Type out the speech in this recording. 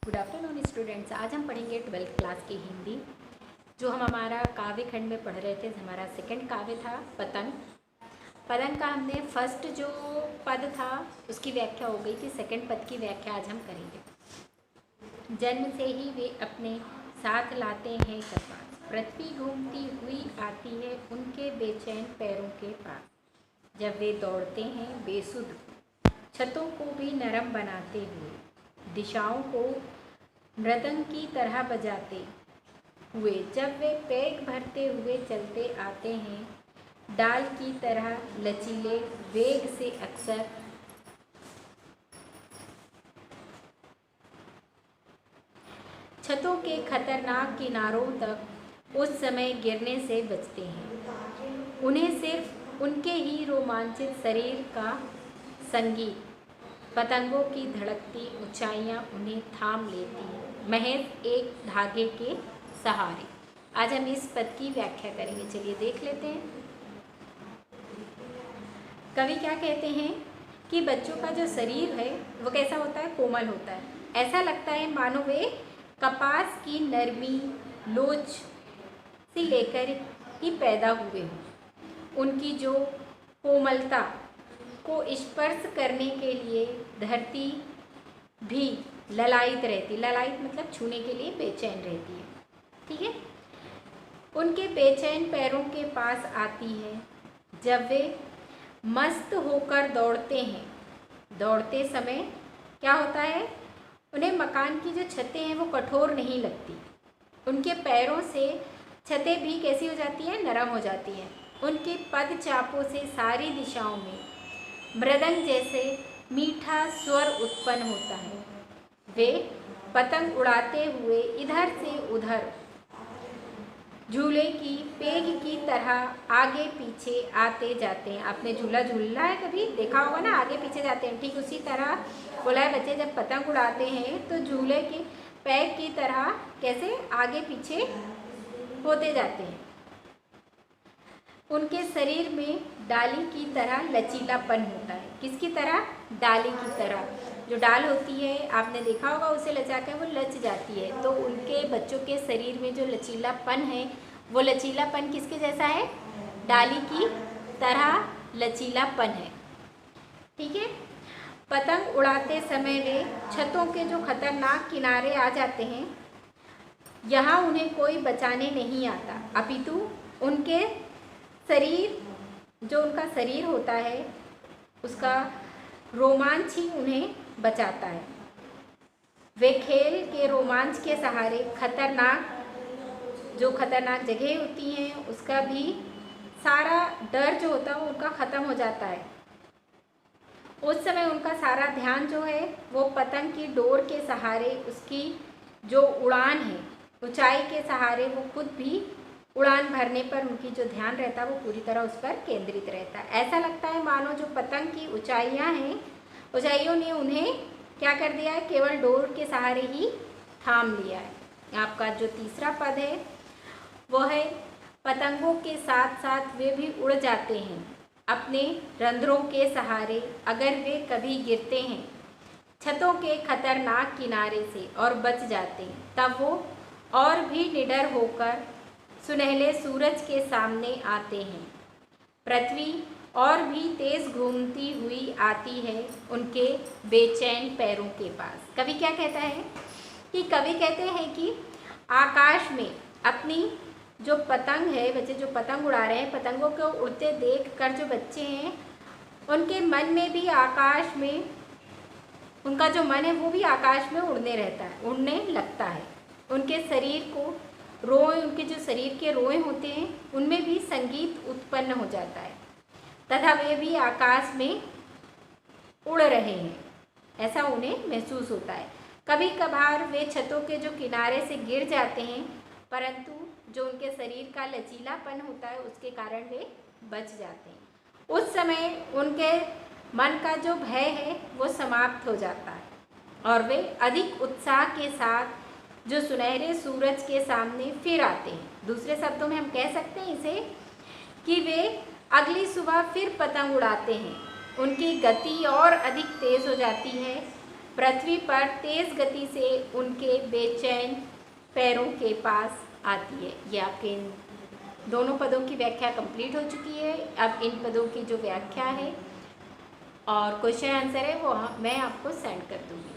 Good afternoon students. आज हम पढ़ेंगे 12th क्लास की हिंदी। जो हम हमारा काव्य खंड में पढ़ रहे थे, हमारा सेकंड काव्य था पतंग। पतंग का हमने फर्स्ट जो पद था उसकी व्याख्या हो गई थी, सेकंड पद की व्याख्या आज हम करेंगे। जन्म से ही वे अपने साथ लाते हैं कपास, पृथ्वी घूमती हुई आती है उनके बेचैन पैरों के पास। जब वे दौड़ते हैं बेसुध छतों को भी नरम बनाते हुए, दिशाओं को मृदंग की तरह बजाते हुए, जब वे पेट भरते हुए चलते आते हैं डाल की तरह लचीले वेग से, अक्सर छतों के खतरनाक किनारों तक उस समय गिरने से बचते हैं। उन्हें सिर्फ उनके ही रोमांचित शरीर का संगीत, पतंगों की धड़कती ऊंचाइयां उन्हें थाम लेती हैं, महज एक धागे के सहारे। आज हम इस पद की व्याख्या करेंगे। चलिए देख लेते हैं। कवि क्या कहते हैं कि बच्चों का जो शरीर है वो कैसा होता है, कोमल होता है। ऐसा लगता है मानो वे कपास की नरमी लोच से लेकर ही पैदा हुए हों। उनकी जो कोमलता को स्पर्श करने के लिए धरती भी ललायित रहती, ललायित मतलब छूने के लिए बेचैन रहती है। ठीक है। उनके बेचैन पैरों के पास आती है जब वे मस्त होकर दौड़ते हैं। दौड़ते समय क्या होता है, उन्हें मकान की जो छतें हैं वो कठोर नहीं लगती। उनके पैरों से छतें भी कैसी हो जाती हैं, नरम हो जाती हैं। उनके पद चापों से सारी दिशाओं में मृदंग जैसे मीठा स्वर उत्पन्न होता है। वे पतंग उड़ाते हुए इधर से उधर झूले की पेग की तरह आगे पीछे आते जाते हैं। आपने झूला झूला है, कभी देखा होगा ना, आगे पीछे जाते हैं। ठीक उसी तरह बोला है, बच्चे जब पतंग उड़ाते हैं तो झूले के पेग की तरह कैसे आगे पीछे होते जाते हैं। उनके शरीर में डाली की तरह लचीलापन होता है। किसकी तरह, डाली की तरह। जो डाल होती है आपने देखा होगा, उसे लचाकर वो लच जाती है। तो उनके बच्चों के शरीर में जो लचीलापन है वो लचीलापन किसके जैसा है, डाली की तरह लचीलापन है। ठीक है। पतंग उड़ाते समय वे छतों के जो खतरनाक किनारे आ जाते हैं, यहाँ उन्हें कोई बचाने नहीं आता, अपितु उनके शरीर, जो उनका शरीर होता है उसका रोमांच ही उन्हें बचाता है। वे खेल के रोमांच के सहारे खतरनाक, जो खतरनाक जगह होती हैं उसका भी सारा डर जो होता है वो उनका ख़त्म हो जाता है। उस समय उनका सारा ध्यान जो है वो पतंग की डोर के सहारे, उसकी जो उड़ान है, ऊंचाई के सहारे वो खुद भी उड़ान भरने पर उनकी जो ध्यान रहता है वो पूरी तरह उस पर केंद्रित रहता है। ऐसा लगता है मानो जो पतंग की ऊंचाइयां हैं, ऊंचाइयों ने उन्हें क्या कर दिया है, केवल डोर के सहारे ही थाम लिया है। आपका जो तीसरा पद है वो है, पतंगों के साथ साथ वे भी उड़ जाते हैं अपने रंध्रों के सहारे। अगर वे कभी गिरते हैं छतों के खतरनाक किनारे से और बच जाते हैं, तब वो और भी निडर होकर सुनहले सूरज के सामने आते हैं। पृथ्वी और भी तेज घूमती हुई आती है उनके बेचैन पैरों के पास। कवि क्या कहता है कि कवि कहते हैं कि आकाश में अपनी जो पतंग है, बच्चे जो पतंग उड़ा रहे हैं, पतंगों को उड़ते देख कर जो बच्चे हैं उनके मन में भी आकाश में, उनका जो मन है वो भी आकाश में उड़ने रहता है, उड़ने लगता है। उनके शरीर को रोए, उनके जो शरीर के रोए होते हैं उनमें भी संगीत उत्पन्न हो जाता है तथा वे भी आकाश में उड़ रहे हैं, ऐसा उन्हें महसूस होता है। कभी कभार वे छतों के जो किनारे से गिर जाते हैं, परंतु जो उनके शरीर का लचीलापन होता है उसके कारण वे बच जाते हैं। उस समय उनके मन का जो भय है वो समाप्त हो जाता है और वे अधिक उत्साह के साथ जो सुनहरे सूरज के सामने फिर आते हैं। दूसरे शब्दों में हम कह सकते हैं इसे कि वे अगली सुबह फिर पतंग उड़ाते हैं। उनकी गति और अधिक तेज़ हो जाती है पृथ्वी पर तेज़ गति से उनके बेचैन पैरों के पास आती है। ये आपके इन दोनों पदों की व्याख्या कंप्लीट हो चुकी है। अब इन पदों की जो व्याख्या है और क्वेश्चन आंसर है वो मैं आपको सेंड कर दूँगी।